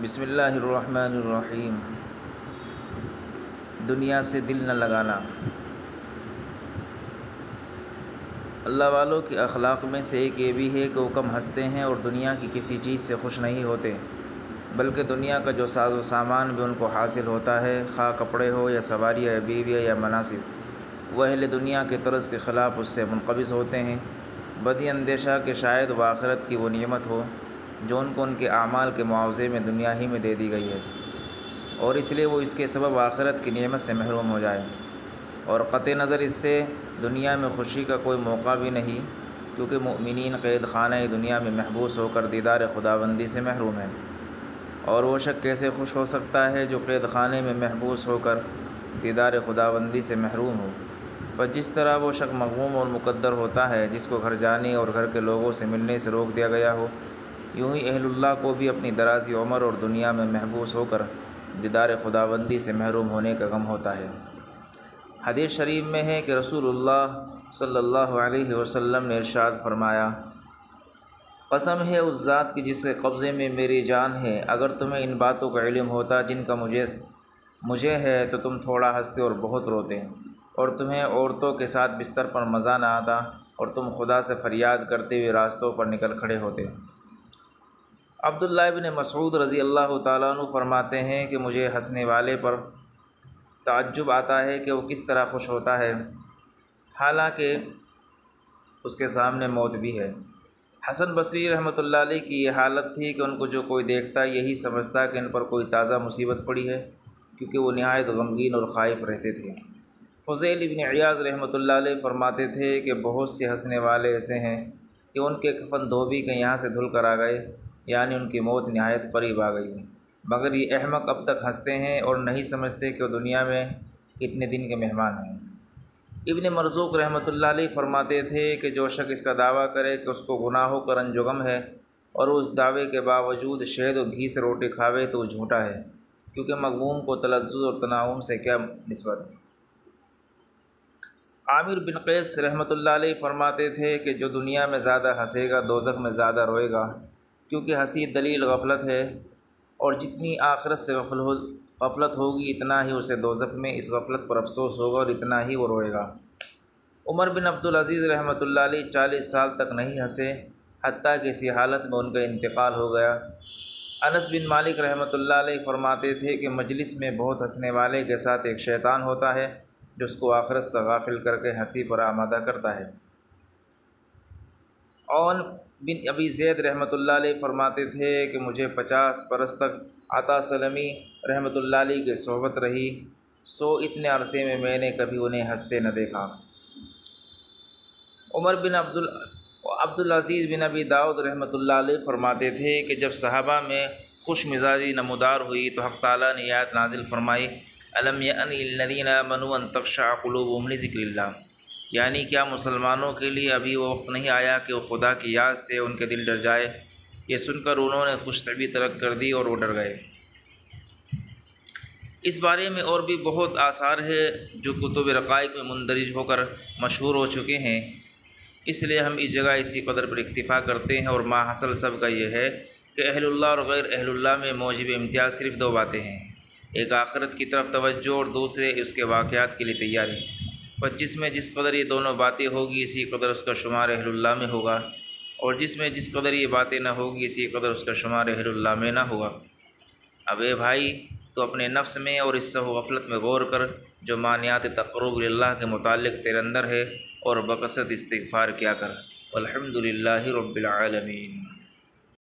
بسم اللہ الرحمن الرحیم۔ دنیا سے دل نہ لگانا۔ اللہ والوں کے اخلاق میں سے ایک یہ بھی ہے کہ وہ کم ہنستے ہیں اور دنیا کی کسی چیز سے خوش نہیں ہوتے، بلکہ دنیا کا جو ساز و سامان بھی ان کو حاصل ہوتا ہے، خواہ کپڑے ہو یا سواریاں یا بیویاں یا مناصب، وہ اہل دنیا کے طرز کے خلاف اس سے منقبض ہوتے ہیں، بدی اندیشہ کہ شاید وہ آخرت کی وہ نعمت ہو جو ان کو ان کے اعمال کے معاوضے میں دنیا ہی میں دے دی گئی ہے، اور اس لیے وہ اس کے سبب آخرت کی نعمت سے محروم ہو جائے، اور قطع نظر اس سے دنیا میں خوشی کا کوئی موقع بھی نہیں، کیونکہ مؤمنین قید خانہ دنیا میں محبوس ہو کر دیدار خداوندی سے محروم ہیں، اور وہ شخص کیسے خوش ہو سکتا ہے جو قید خانے میں محبوس ہو کر دیدار خداوندی سے محروم ہو۔ پر جس طرح وہ شخص مغموم اور مقدر ہوتا ہے جس کو گھر جانے اور گھر کے لوگوں سے ملنے سے روک دیا گیا ہو، یوں ہی اہل اللہ کو بھی اپنی درازی عمر اور دنیا میں محبوس ہو کر دیدار خداوندی سے محروم ہونے کا غم ہوتا ہے۔ حدیث شریف میں ہے کہ رسول اللہ صلی اللہ علیہ وسلم نے ارشاد فرمایا، قسم ہے اس ذات کی جس کے قبضے میں میری جان ہے، اگر تمہیں ان باتوں کا علم ہوتا جن کا مجھے ہے تو تم تھوڑا ہنستے اور بہت روتے، اور تمہیں عورتوں کے ساتھ بستر پر مزہ نہ آتا، اور تم خدا سے فریاد کرتے ہوئے راستوں پر نکل کھڑے ہوتے۔ عبداللہ ابن مسعود رضی اللہ تعالیٰ عنہ فرماتے ہیں کہ مجھے ہنسنے والے پر تعجب آتا ہے کہ وہ کس طرح خوش ہوتا ہے، حالانکہ اس کے سامنے موت بھی ہے۔ حسن بصری رحمۃ اللہ علیہ کی یہ حالت تھی کہ ان کو جو کوئی دیکھتا یہی سمجھتا کہ ان پر کوئی تازہ مصیبت پڑی ہے، کیونکہ وہ نہایت غمگین اور خائف رہتے تھے۔ فضیل ابن عیاض رحمۃ اللہ علیہ فرماتے تھے کہ بہت سے ہنسنے والے ایسے ہیں کہ ان کے کفن دھوبی کے یہاں سے دھل کر آ گئے، یعنی ان کی موت نہایت قریب آ گئی، مگر یہ احمق اب تک ہنستے ہیں اور نہیں سمجھتے کہ وہ دنیا میں کتنے دن کے مہمان ہیں۔ ابن مرزوق رحمۃ اللہ علیہ فرماتے تھے کہ جو شخص اس کا دعویٰ کرے کہ اس کو گناہوں کا رنج و غم ہے اور وہ اس دعوے کے باوجود شہد و گھی سے روٹی کھاوے تو وہ جھوٹا ہے، کیونکہ مغموم کو تلذذ اور تنعم سے کیا نسبت۔ عامر بن قیس رحمۃ اللہ علیہ فرماتے تھے کہ جو دنیا میں زیادہ ہنسے گا دوزخ میں زیادہ روئے گا، کیونکہ ہنسی دلیل غفلت ہے، اور جتنی آخرت سے غفلت ہوگی اتنا ہی اسے دوزخ میں اس غفلت پر افسوس ہوگا اور اتنا ہی وہ روئے گا۔ عمر بن عبدالعزیز رحمۃ اللہ علیہ 40 سال تک نہیں ہنسے، حتیٰ کہ اسی حالت میں ان کا انتقال ہو گیا۔ انس بن مالک رحمۃ اللہ علیہ فرماتے تھے کہ مجلس میں بہت ہنسنے والے کے ساتھ ایک شیطان ہوتا ہے جو اس کو آخرت سے غافل کر کے ہنسی پر آمادہ کرتا ہے۔ عون بن ابی زید رحمۃ اللہ علیہ فرماتے تھے کہ مجھے 50 برس تک عطا سلمی رحمۃ اللہ علیہ کی صحبت رہی، سو اتنے عرصے میں میں نے کبھی انہیں ہنستے نہ دیکھا۔ عمر بن عبدالعزیز بن ابی داؤد رحمۃ اللہ علیہ فرماتے تھے کہ جب صحابہ میں خوش مزاجی نمودار ہوئی تو حق تعالیٰ نے آیت نازل فرمائی، الم یأن للذین آمنوا ان تخشع قلوبهم لذکر اللہ، یعنی کیا مسلمانوں کے لیے ابھی وہ وقت نہیں آیا کہ وہ خدا کی یاد سے ان کے دل ڈر جائے؟ یہ سن کر انہوں نے خوش طبعی ترک کر دی اور وہ ڈر گئے۔ اس بارے میں اور بھی بہت آثار ہے جو کتب رقائق میں مندرج ہو کر مشہور ہو چکے ہیں، اس لیے ہم اس جگہ اسی قدر پر اکتفا کرتے ہیں، اور ماحصل سب کا یہ ہے کہ اہل اللہ اور غیر اہل اللہ میں موجب امتیاز صرف دو باتیں ہیں، ایک آخرت کی طرف توجہ اور دوسرے اس کے واقعات کے لیے تیاری، پر جس میں جس قدر یہ دونوں باتیں ہوگی اسی قدر اس کا شمار اہل اللہ میں ہوگا، اور جس میں جس قدر یہ باتیں نہ ہوگی اسی قدر اس کا شمار اہل اللہ میں نہ ہوگا۔ اب اے بھائی، تو اپنے نفس میں اور اس سہو غفلت میں غور کر جو مانعات تقرب اللہ کے متعلق تیرے اندر ہے، اور بکثرت استغفار کیا کر۔ والحمد للہ رب العالمین۔